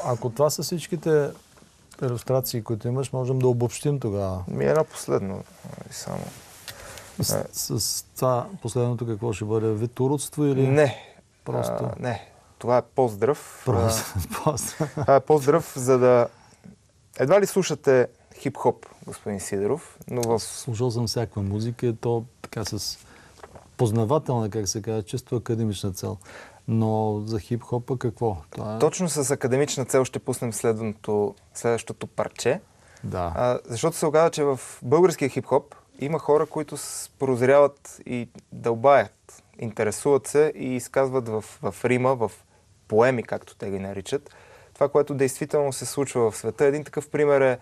Ако това са всичките илюстрации, които имаш, можем да обобщим тогава. Едно последно само. С това последното какво ще бъде? Вид уродство или? Не. Просто? Не. Това е поздрав. Поздрав. Поздрав, за да... Едва ли слушате хип-хоп, господин Сидеров, но Слушал съм всякаква музика и то така с познавателна, как се казва, чисто академична цел. Но за хип-хопа какво? Това е... Точно с академична цел ще пуснем следващото парче. Да. Защото се оказа, че в българския хип-хоп има хора, които прозряват и дълбаят, интересуват се и изказват в рима, в поеми, както те ги наричат. Това, което действително се случва в света. Един такъв пример е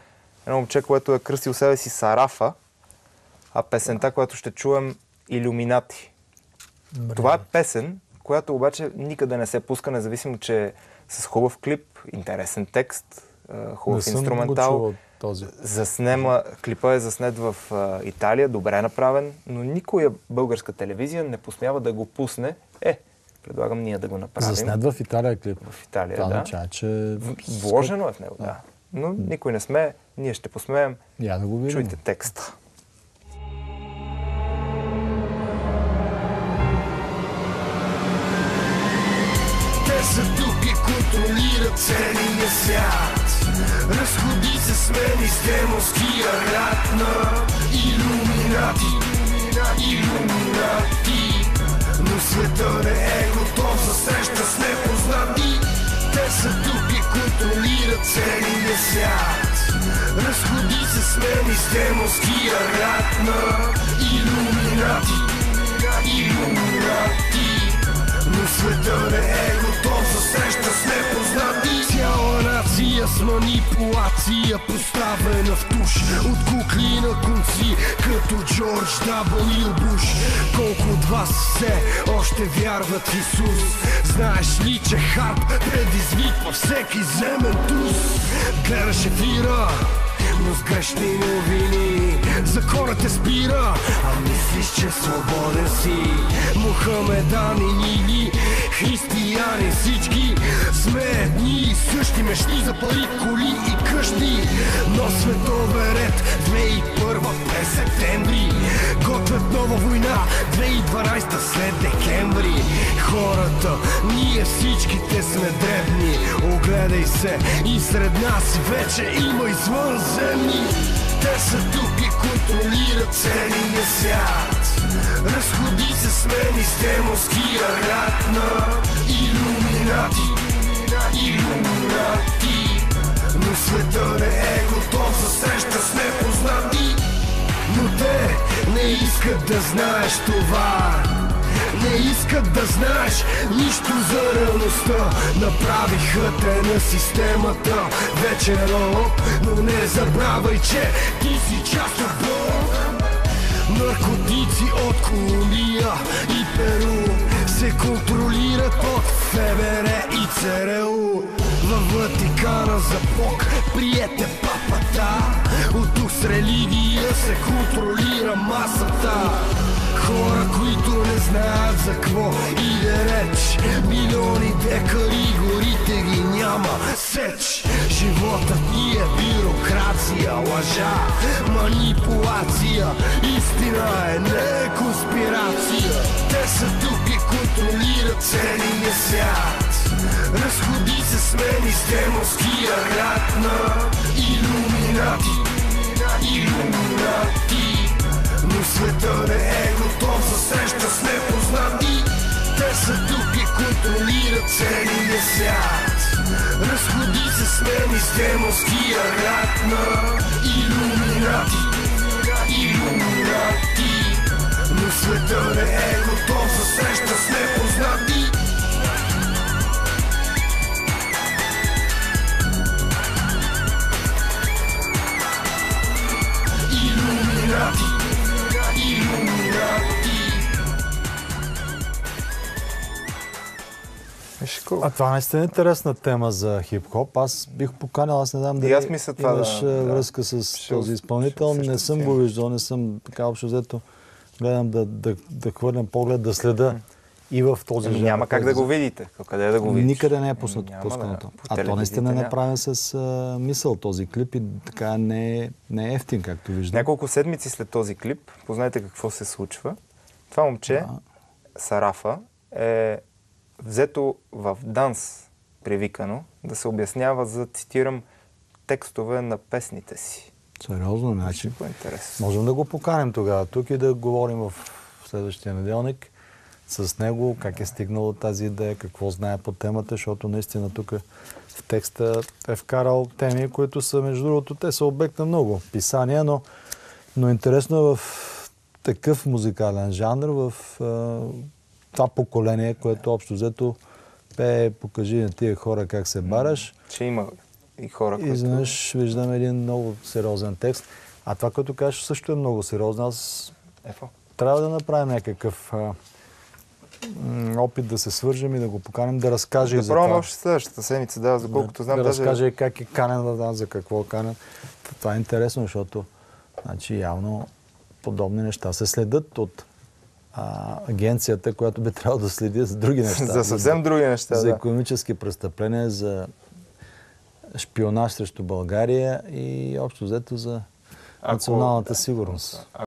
едно момче, което е кръстил себе си Сарафа, а песента, която ще чуем, Илюминати. Това е песен, която обаче никъде не се пуска, независимо, че е с хубав клип, интересен текст, хубав инструментал. Клипа е заснет в Италия, добре направен, но никоя българска телевизия не посмява да го пусне. Предлагам ние да го направим. Заснет в Италия клип? В Италия, това да. Означава, че... Вложено е в него, да. Но никой не сме, ние ще посмеем. Я да го видим. Чуйте текста. Те са тук и контролират целия свят. Разходи се смени с демонския ряд на илюминати, илюминати. Но света не е готов за среща с непознати. Те са тук и контролират целия свят. Разходи се смени с демонския ряд на илюминати, илюминати. Но света не е готов за среща с непознати. Цяла нация с манипулация поставена в туш. От кукли на конци, като Джордж W. Буш. Колко от вас все още вярват в Исус? Знаеш ли, че харп предизвиква всеки земен трус? Гледаш ефира, но с грешни новини. Законът те спира, а мислиш, че свободен си. Мухамедани, нили, християни, всички сме едни и същи. Мечти за пари, коли и къщи. Но световен ред 2001 през септември. Готвят нова война 2012 след декември. Хората, ние всичките сме дребни. Огледай се и сред нас вече има извънземни. Те са тук и контролират целия свят. Разходи се смени с демонския ряд на илюминати, илюминати. Но света не е готов за среща с непознати. Но те не искат да знаеш това. Не искат да знаеш нищо за реалността. Направиха те на системата вече роб. Но не забравяй, че ти си част от Бог. Наркотици от Колумбия и Перу се контролират от ФБР и ЦРУ. Във Ватикана за Бог приете папата. От тук с религия се контролира масата. Хора, които не знаят за какво иде реч. Милиони декари, горите ги няма сеч. Животът ни е бюрокрация, лъжа, манипулация. Истина е, не е конспирация. Те са тук и контролират целия свят. Разходи се смени с демонския ряд на илюминати, илюминати. Но света не е готов за среща с непознати. Те са тук и контролират целия свят. Разходи се смени с демонския ряд на илюминати, илюминати. Но света не е готов за среща с непознати. Илюминати. А това наистина е интересна тема за хип-хоп. Аз бих поканил, аз не знам дали имаш връзка с този изпълнител. Не съм го виждал, не съм така общо взето. Гледам да хвърлям поглед, да следа и в този жанр. Няма как да го видите. Къде да го видиш? Никъде не е пуснато. По А то наистина е няма. направен с мисъл този клип и така не е ефтин, както виждам. Няколко седмици след този клип, познайте какво се случва. Това момче, Сарафа, е взето в данс привикано да се обяснява за, цитирам, текстове на песните си. Сериозно, значи. Интересно. Можем да го поканим тогава тук и да говорим в следващия неделник с него, как е стигнал тази идея, какво знае по темата, защото наистина тук в текста е вкарал теми, които са, между другото, те са обект на много писания, но интересно е в такъв музикален жанр, в това поколение, което общо взето пее, покажи на тия хора как се бараш. Че има и хора, които... Изведнъж виждаме един много сериозен текст. А това, което кажеш, също е много сериозно. Аз трябва да направим някакъв опит да се свържем и да го поканим, да разкаже и за това. Да пробваме още следващата седмица, да, за колкото знам. Да разкаже как е канен, за какво е канен. Това е интересно, защото явно подобни неща се следят от агенцията, която би трябвало да следи за други неща. За съвсем други неща, за икономически престъпления, за шпионаж срещу България и общо взето за националната сигурност.